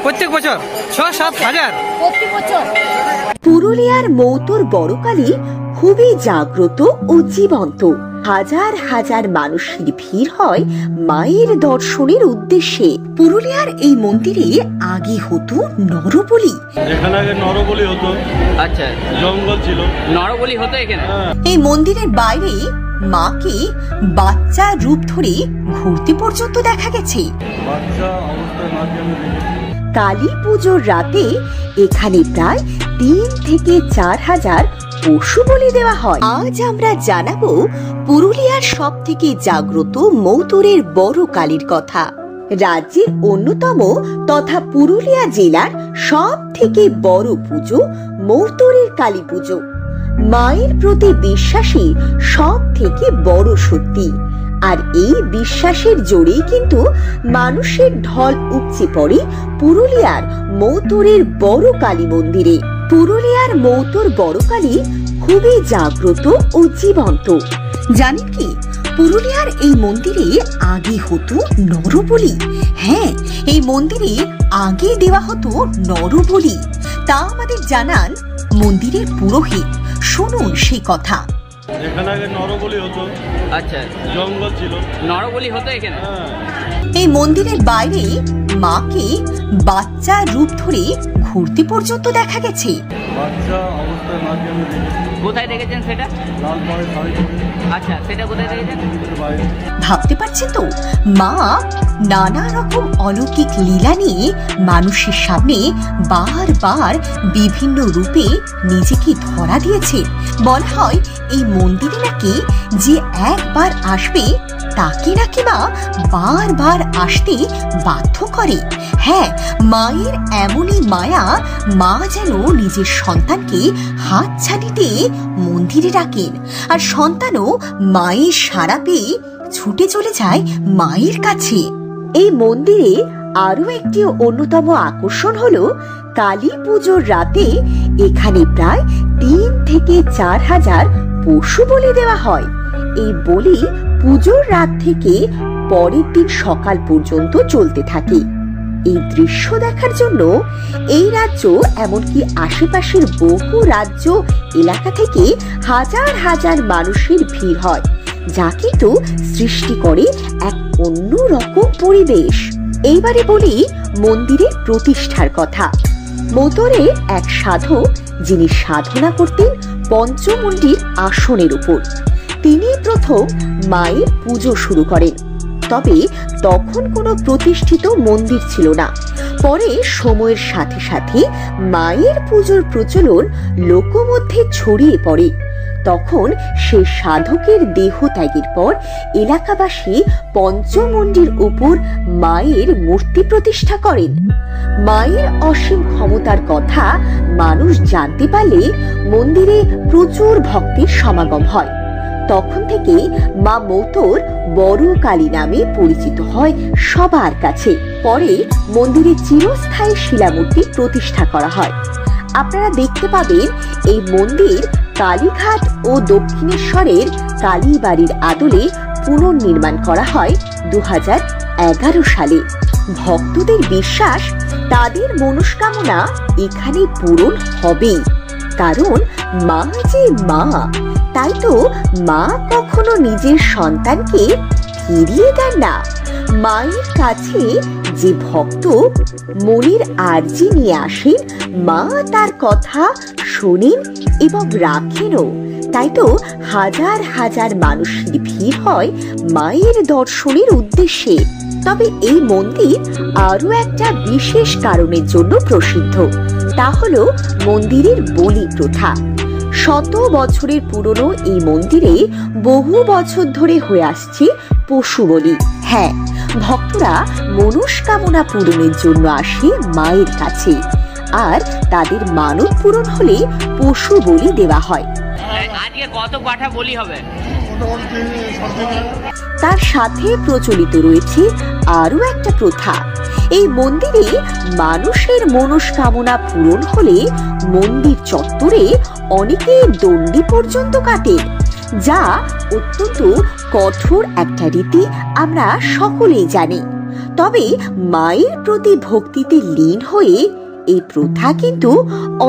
প্রত্যেক বছর ৬-৭ হাজার প্রত্যেক বছর। পুরুলিয়ার মৌতর বড়কালী খুবই জাগ্রত ও জীবন্ত। হাজার হাজার মানুষের ভিড় হয় মায়ের দর্শনের উদ্দেশ্যে। পুরুলিয়ার এই মন্দিরে আগে হতো নরবলি। এখানে আগে নরবলি হতো। আচ্ছা, জঙ্গল ছিল, নরবলি হতো এখানে। এই মন্দিরের বাইরে মাকে বাচ্চার রূপ ধরে ঘুরতে পর্যন্ত দেখা গেছে। বাচ্চা অবস্থায় মাকে আমি দেখেছি। কালী পুজোর রাতে এখানে প্রায় ৩ থেকে ৪ হাজার পশু বলি দেওয়া হয়। আজ আমরা জানাবো পুরুলিয়ার সব থেকে জাগ্রত মৌতরের বড় কালীর কথা। রাজ্যের অন্যতম তথা পুরুলিয়া জেলার সব থেকে বড় পুজো মৌতরের কালী পুজো। মায়ের প্রতি বিশ্বাসী সব থেকে বড় সত্যি। আর এই বিশ্বাসের জোরেই কিন্তু মানুষের ঢল উপচে পড়ে পুরুলিয়ার মৌতরের বড় কালী মন্দিরে। পুরুলিয়ার মৌতর বড় কালী খুবই জাগ্রত ও জীবন্ত। জানেন কি, পুরুলিয়ার এই মন্দিরে আগে হতো নরবলি। হ্যাঁ, এই মন্দিরে আগে দেওয়া হতো নরবলি। তা আমাদের জানান মন্দিরের পুরোহিত। শুনুন সেই কথা। এখানে আগে নরবলি হতো। আচ্ছা, জঙ্গল ছিল, নরবলি হতো এখানে। এই মন্দিরের বাইরে মাকে বাচ্চার রূপ ধরে ঘুরতে পর্যন্ত দেখা গেছে। বাচ্চা অবস্থায় মাকে আমি দেখেছি। কোথায় দেখেছেন সেটা? লাল পাড়ে শাড়ি পরে। আচ্ছা, সেটা কোথায় দেখেছেন? বাইরে। ভাবতে পারছেন তো, মা নানা রকম অলৌকিক লীলা নিয়ে মানুষের সামনে বারবার বিভিন্ন রূপে নিজেকে ধরা দিয়েছে। বলা হয় এই মন্দিরে নাকি যে একবার আসবে তাকে নাকি মা বারবার আসতে বাধ্য করে। হ্যাঁ, মায়ের এমনই মায়া, মা যেন নিজের সন্তানকে হাত ছাড়িতে মন্দিরে রাখেন, আর সন্তানও মায়ের সাড়া পেয়ে ছুটে চলে যায় মায়ের কাছে। এই মন্দিরে আরো একটি অন্যতম আকর্ষণ হলো কালী পুজোর রাতে এখানে প্রায় ৩ থেকে ৪ হাজার পশু বলি দেওয়া হয়। এই বলি পুজোর রাত থেকে পরের দিন সকাল পর্যন্ত চলতে থাকে। এই দৃশ্য দেখার জন্য এই রাজ্য এমনকি আশেপাশের বহু রাজ্য এলাকা থেকে হাজার হাজার মানুষের ভিড় হয়, যা কিন্তু সৃষ্টি করে এক অন্য রকম পরিবেশ। এইবারে বলি মন্দিরের প্রতিষ্ঠার কথা। মৌতরে এক সাধক, যিনি সাধনা করতেন পঞ্চমুণ্ডির আসনের উপর, তিনি প্রথম মায়ের পুজো শুরু করেন। তবে তখন কোনো প্রতিষ্ঠিত মন্দির ছিল না। পরে সময়ের সাথে সাথে মায়ের পুজোর প্রচলন লোকমধ্যে ছড়িয়ে পড়ে। তখন সে সাধকের দেহ ত্যাগের পর এলাকাবাসী পঞ্চমুণ্ডির উপর মায়ের মূর্তি প্রতিষ্ঠা করেন। মায়ের অসীম ক্ষমতার কথা মানুষ জানতে পারলে মন্দিরে প্রচুর ভক্তের সমাগম হয়। তখন থেকে মা মৌতর বড় কালী নামে পরিচিত হয় সবার কাছে। পরে মন্দিরে চিরস্থায়ী শিলামূর্তি প্রতিষ্ঠা করা হয়। আপনারা দেখতে পাবেন এই মন্দির কালীঘাট ও দক্ষিণেশ্বরের কালীবাড়ির আদলে পুনর্নির্মাণ করা হয় ২০১১ সালে। ভক্তদের বিশ্বাস তাদের মনস্কামনা এখানে পূরণ হবেই, কারণ মা যে মা, তাই তো মা কখনো নিজের সন্তানকে ফিরিয়ে দেন না। মায়ের কাছে যে ভক্ত মনের আর্জি নিয়ে আসেন, মা তার কথা শোনেন এবং রাখেনও। তাই তো হাজার হাজার মানুষের ভিড় হয় মায়ের দর্শনের উদ্দেশ্যে। তবে এই মন্দির আরো একটা বিশেষ কারণের জন্য প্রসিদ্ধ, তা হলো মন্দিরের বলি প্রথা। শত বছরের পুরনো এই মন্দিরে বহু বছর ধরে হয়ে আসছে পশু বলি। হ্যাঁ, ভক্তরা মনস্কামনা পূরণের জন্য আসে মায়ের কাছে, আর তাদের মানত পূরণ হলে পশু বলি দেওয়া হয়। আজকে কত পাঠা বলি হবে? তার সাথে প্রচলিত রয়েছে আরো একটা প্রথা। এই মন্দিরে মানুষের মনস্কামনা পূরণ হলে মন্দির চত্বরে অনেকে দণ্ডি পর্যন্ত কাটেন, যা অত্যন্ত কঠোর একটা রীতি আমরা সকলেই জানি। তবে মায়ের প্রতি ভক্তিতে লীন হয়ে এই প্রথা কিন্তু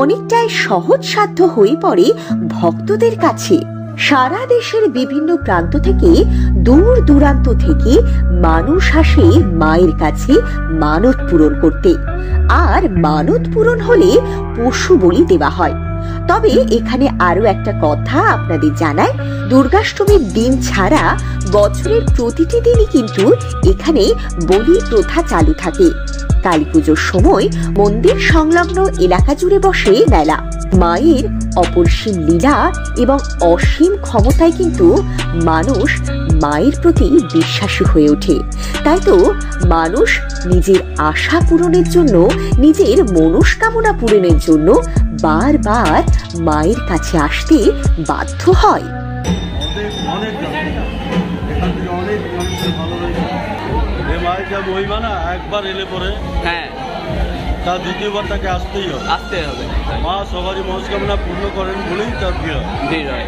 অনেকটাই সহজসাধ্য হয়ে পড়ে ভক্তদের কাছে। সারা দেশের বিভিন্ন প্রান্ত থেকে দূর দূরান্ত থেকে মানুষ আসে মায়ের কাছে মানত পূরণ করতে, আর মানত পূরণ হলে পশু বলি দেওয়া হয়। তবে এখানে আরো একটা কথা আপনাদের জানায়, দুর্গাষ্টমীর দিন ছাড়া বছরের প্রতিটি দিনই কিন্তু এখানে বলি প্রথা চালু থাকে। কালী পুজোর সময় মন্দির সংলগ্ন এলাকা জুড়ে বসে মেলা। মায়ের অপরিসীম লীলা এবং অসীম ক্ষমতায় কিন্তু মানুষ মায়ের প্রতি বিশ্বাসী হয়ে ওঠে। তাই তো মানুষ নিজের আশা পূরণের জন্য, নিজের মনস্কামনা পূরণের জন্য বারবার মায়ের কাছে আসতে বাধ্য হয়। অনেক এখান থেকে অনেক মানুষের ভালো হয়েছে। এ মায়ের যা মহিমা না, একবার এলে পরে হ্যাঁ, তার দ্বিতীয়বার তাকে আসতেই হবে। আসতে হবে। মা সবারই মনস্কামনা পূর্ণ করেন বলেই তার ভিড় হয়। ভিড় হয়।